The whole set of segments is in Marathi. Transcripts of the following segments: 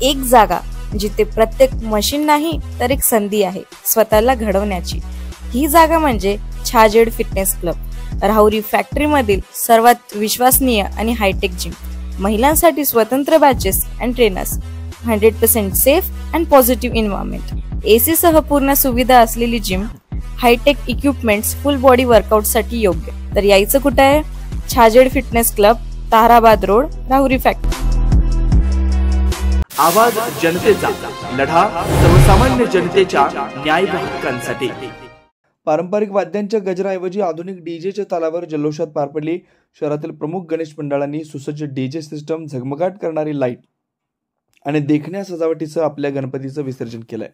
एक जागा जिथे प्रत्येक मशीन नाही तर एक संधी आहे स्वतःला घडवण्याची। ही जागा म्हणजे Chhajed fitness club, Rahuri factory मधील सर्वात विश्वसनीय आणि हायटेक जिम। महिलांसाठी स्वतंत्र batches and trainers, 100% safe and positive environment, AC सह पूर्ण सुविधा असलेली जिम, hi tech equipments, full body workout साठी योग्य। तर यायचं कुठे आहे? Chhajed fitness club, Tarabad road, Rahuri factory. आवाज जनतेचा, लढा सर्वसामान्य जनतेच्या न्याय व हक्कांसाठी। पारंपरिक वाद्यांच्या गजराऐवजी आधुनिक डीजेच्या तालावर जल्लोषात पार पडली। शहरातील प्रमुख गणेश मंडळांनी सुसज्ज डीजे सिस्टम, झगमगाट करणारी लाईट आणि देखण्या सजावटीसह आपल्या गणपतीचं विसर्जन केलंय।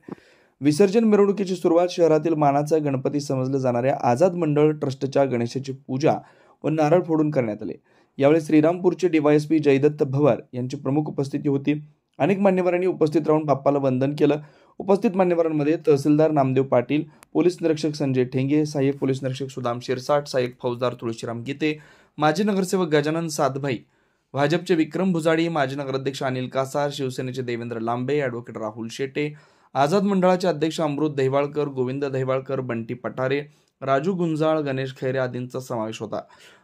विसर्जन मिरवणुकीची सुरुवात शहरातील मानाचा गणपती समजलं जाणाऱ्या आझाद मंडळ ट्रस्टच्या गणेशाची पूजा व नारळ फोडून करण्यात आले। यावेळी श्रीरामपूरचे डीवायएसपी जयदत्त भवर यांची प्रमुख उपस्थिती होती। अनेक मान्यवरांनी उपस्थित राहून बाप्पाला वंदन केलं। उपस्थित मान्यवरांमध्ये तहसीलदार नामदेव पाटील, पोलीस निरीक्षक संजय ठेंगे, सहाय्यक पोलीस निरीक्षक सुदाम शिरसाट, सहाय्यक फौजदार तुळशीराम गीते, माजी नगरसेवक गजानन सातभाई, भाजपचे विक्रम भुजाडी, माजी नगराध्यक्ष अनिल कासार, शिवसेनेचे देवेंद्र लांबे, ॲडव्होकेट राहुल शेटे, आझाद मंडळाचे अध्यक्ष अमृत दहिवाळकर, गोविंद दहिवाळकर, बंटी पठारे, राजू गुंजाळ, गणेश खैरे आदींचा समावेश होता।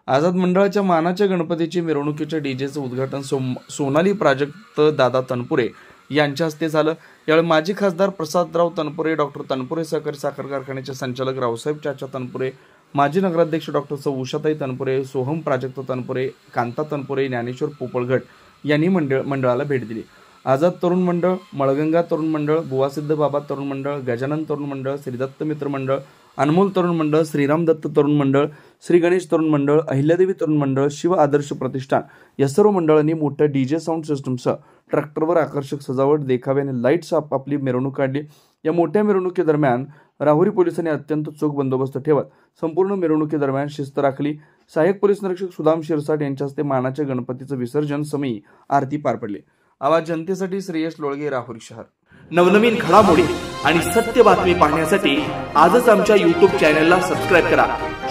आझाद मंडळाच्या मानाच्या गणपतीची मिरवणुकीच्या डीजेचं उद्घाटन सोनाली प्राजक्त दादा तनपुरे यांच्या हस्ते झालं। यावेळी माजी खासदार प्रसादराव तनपुरे, डॉक्टर तनपुरे सहकारी साखर कारखान्याचे संचालक रावसाहेब चाचा तनपुरे, माजी नगराध्यक्ष डॉक्टर सौ उषाताई तनपुरे, सोहम प्राजक्त तनपुरे, कांता तनपुरे, ज्ञानेश्वर पोपळगट यांनी मंडळाला भेट दिली। आझाद तरुण मंडळ, मळगंगा तरुण मंडळ, बुवासिद्ध बाबा तरुण मंडळ, गजानन तरुण मंडळ, श्रीदत्त मित्र मंडळ, अनमोल तरुण मंडळ, श्रीराम दत्त तरुण मंडळ, श्री गणेश तरुण मंडळ, अहिल्यादेवी तरुण मंडळ, शिव आदर्श प्रतिष्ठान या सर्व मंडळांनी मोठ्या डीजे साऊंड सिस्टमसह ट्रॅक्टरवर आकर्षक सजावट, देखाव्याने लाईट्स आपली मिरवणूक काढली। या मोठ्या मिरवणुकीदरम्यान राहुरी पोलिसांनी अत्यंत चोख बंदोबस्त ठेवत संपूर्ण मिरवणुकीदरम्यान शिस्त राखली। सहाय्यक पोलीस निरीक्षक सुदाम शिरसाट यांच्या हस्ते मानाच्या गणपतीचं विसर्जन समयी आरती पार पडली। आवाज जनतेसाठी श्रेयश लोळगे, राहुरी शहर। नवनवीन घडामोडी आणि सत्य बातमी पाहण्यासाठी आजच आमच्या YouTube चॅनलला सबस्क्राईब करा,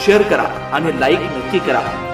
शेअर करा आणि लाईक नक्की करा।